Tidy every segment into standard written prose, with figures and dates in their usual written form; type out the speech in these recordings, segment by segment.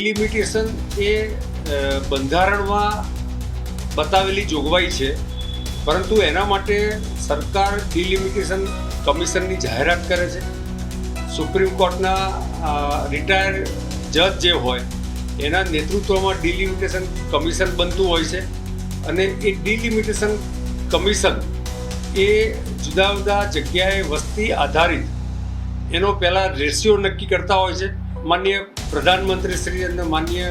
Delimitation એ બંધારણમાં બતાવેલી જોગવાઈ છે, પરંતુ એના માટે સરકાર ડિલિમિટેશન કમિશનની જાહેરાત કરે છે. સુપ્રીમ કોર્ટના રિટાયર જજ જે હોય એના નેતૃત્વમાં ડિલિમિટેશન કમિશન બનતું હોય છે, અને એ ડિલિમિટેશન કમિશન એ જુદા જુદા જગ્યાએ વસ્તી આધારિત એનો પહેલાં રેશિયો નક્કી કરતા હોય છે. માનનીય પ્રધાનમંત્રી શ્રી અને માનનીય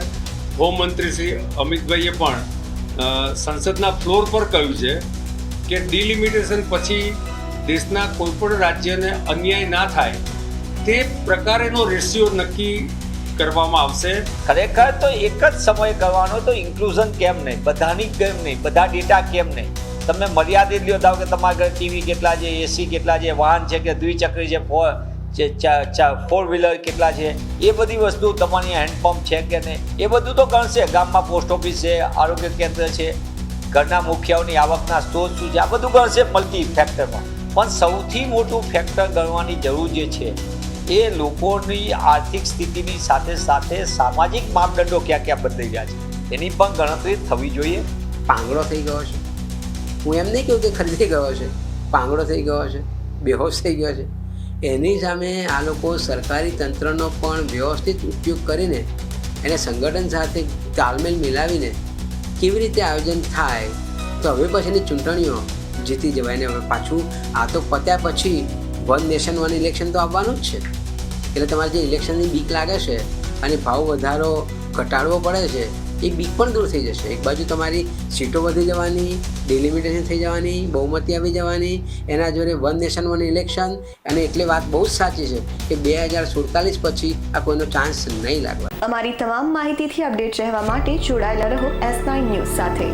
હોમમંત્રી શ્રી અમિતભાઈએ પણ સંસદના ફ્લોર પર કહ્યું છે કે ડિલિમિટેશન પછી દેશના કોઈપણ રાજ્યને અન્યાય ના થાય તે પ્રકારેનો રેશિયો નક્કી કરવામાં આવશે. ખરેખર તો એક જ સમય કરવાનો, તો ઇન્ક્લુઝન કેમ નહીં, બધાની કેમ નહીં, બધા ડેટા કેમ નહીં? તમે મર્યાદિત લ્યો, ધારો કે તમારા ઘરે ટીવી કેટલા છે, એસી કેટલા છે, વાહન છે કે દ્વિચક્રી છે, ફોર વ્હીલર કેટલા છે, એ બધી વસ્તુ તમારી હેન્ડપંપ છે કે નહીં, એ બધું તો ગણશે. ગામમાં પોસ્ટ ઓફિસ છે, આરોગ્ય કેન્દ્ર છે, ઘરના મુખિયાઓની આવકના સ્ત્રોત શું છે, આ બધું ગણશે મલ્ટી ફેક્ટરમાં. પણ સૌથી મોટું ફેક્ટર ગણવાની જરૂર જે છે એ લોકોની આર્થિક સ્થિતિની સાથે સાથે સામાજિક માપદંડો ક્યાં ક્યાં બદલાઈ ગયા છે એની પણ ગણતરી થવી જોઈએ. પાંગડો થઈ ગયો છે, હું એમ નહીં કહું કે ખરીદી ગયો છે, પાંગડો થઈ ગયો છે, બેહોશ થઈ ગયો છે, એની સામે આ લોકો સરકારી તંત્રનો પણ વ્યવસ્થિત ઉપયોગ કરીને એને સંગઠન સાથે તાલમેલ મિલાવીને કેવી રીતે આયોજન થાય તો હવે પછીની ચૂંટણીઓ જીતી જવાય. ને હવે પાછું આ તો પત્યા પછી વન નેશન વન ઇલેક્શન તો આવવાનું જ છે, એટલે તમારે જે ઇલેક્શનની બીક લાગે છે અને ભાવ વધારો ઘટાડવો પડે છે એ બીક પણ દૂર થઈ જશે. એક બાજુ તમારી સીટો વધી જવાની, ડિલિમિટેશન થઈ જવાની, બહુમતી આવી જવાની, એના જોડે વન નેશન વન ઇલેક્શન, અને એટલે વાત બહુ જ સાચી છે કે 2047 પછી આ કોઈનો ચાન્સ નહીં લાગવા. અમારી તમામ માહિતીથી અપડેટ રહેવા માટે જોડાયેલા રહો S9 ન્યૂઝ સાથે.